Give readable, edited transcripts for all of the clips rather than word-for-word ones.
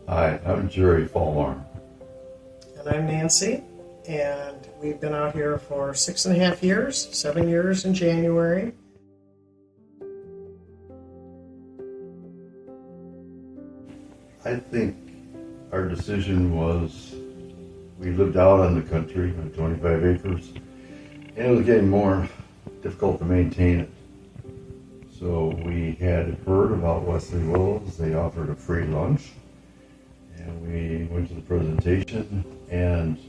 Hi, I'm Gerry Follmar. And I'm Nancy, and we've been out here for 6.5 years, 7 years in January. I think our decision was we lived out on the country on 25 acres, and it was getting more difficult to maintain it. So we had heard about Wesley Willows. They offered a free lunch, and we went to the presentation, and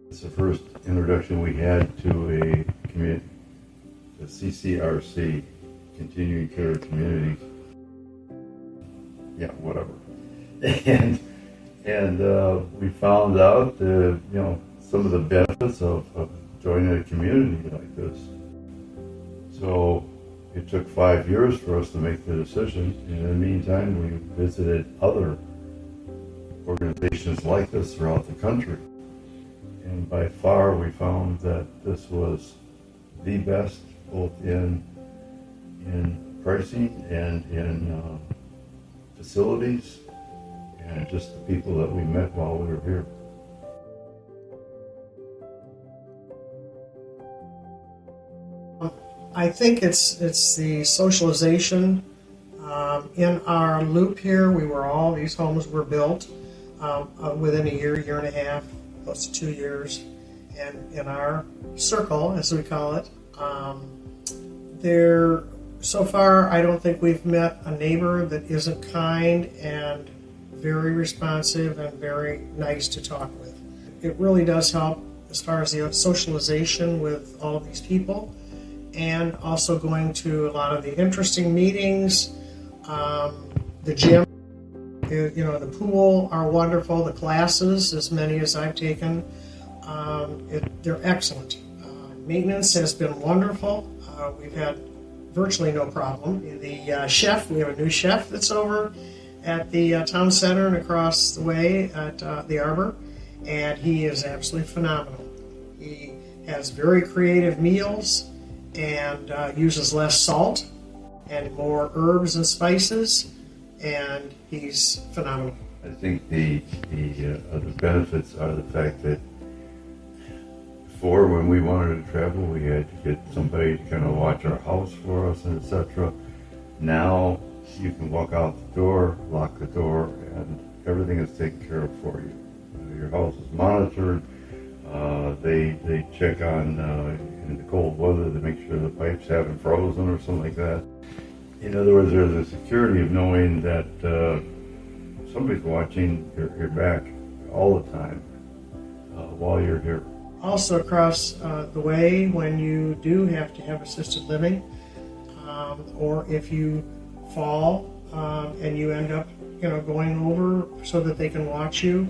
it's the first introduction we had to a community, the CCRC, Continuing Care Community. Yeah, whatever. And we found out some of the benefits of joining a community like this. So it took 5 years for us to make the decision. And in the meantime, we visited other organizations like this throughout the country. And by far, we found that this was the best, both in pricing and in facilities, and just the people that we met while we were here. I think it's the socialization. In our loop here, these homes were built within a year, year and a half, close to 2 years. And in our circle, as we call it, so far, I don't think we've met a neighbor that isn't kind and very responsive and very nice to talk with. It really does help as far as the socialization with all of these people, and also going to a lot of the interesting meetings. The gym, the pool are wonderful. The classes, as many as I've taken, they're excellent. Maintenance has been wonderful. We've had virtually no problem. The chef, we have a new chef that's over at the town center and across the way at the Arbor, and he is absolutely phenomenal. He has very creative meals and uses less salt and more herbs and spices, and he's phenomenal. I think the other benefits are the fact that before, when we wanted to travel, we had to get somebody to kind of watch our house for us, and etc. Now you can walk out the door, lock the door, and everything is taken care of for you. Your house is monitored. They check on in the cold weather to make sure the pipes haven't frozen or something like that. In other words, there's a security of knowing that somebody's watching your back all the time while you're here. Also across the way, when you do have to have assisted living, or if you fall and you end up going over so that they can watch you,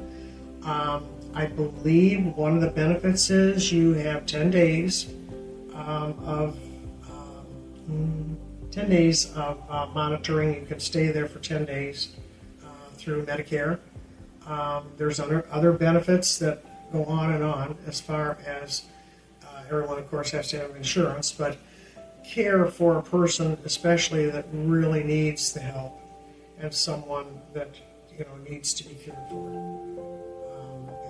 I believe one of the benefits is you have 10 days of monitoring. You can stay there for 10 days through Medicare. There's other benefits that go on and on, as far as everyone, of course, has to have insurance, but care for a person, especially that really needs the help, and someone that needs to be cared for.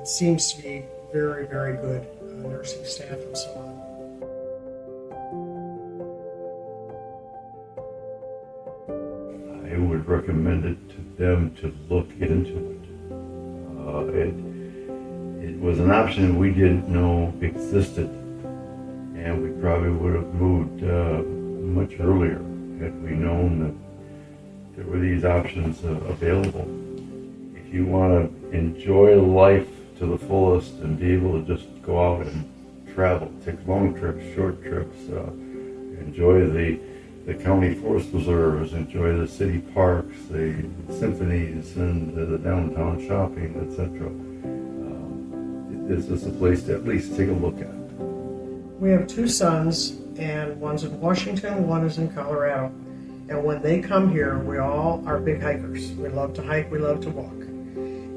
It seems to be very, very good nursing staff and so on. I would recommend it to them to look into it. It was an option we didn't know existed, and we probably would have moved much earlier had we known that there were these options available. If you want to enjoy life to the fullest and be able to just go out and travel, take long trips, short trips, enjoy the county forest preserves, enjoy the city parks, the symphonies, and the downtown shopping, etc. This is a place to at least take a look at. We have 2 sons, and one's in Washington, one is in Colorado. And when they come here, we all are big hikers. We love to hike, we love to walk.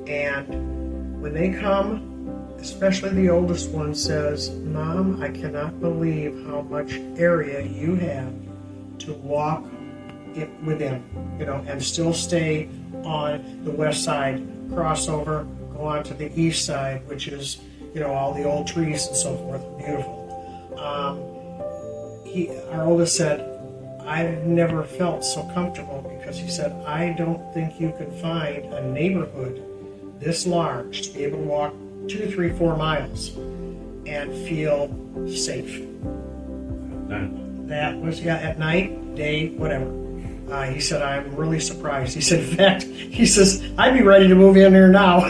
And when they come, especially the oldest one says, "Mom, I cannot believe how much area you have to walk within, and still stay on the west side, cross over, go on to the east side, which is, all the old trees and so forth, beautiful. Our oldest said, I've never felt so comfortable, because he said, I don't think you can find a neighborhood this large to be able to walk 2, 3, 4 miles and feel safe. That was, at night, day, whatever. He said, I'm really surprised. He said, in fact, I'd be ready to move in there now.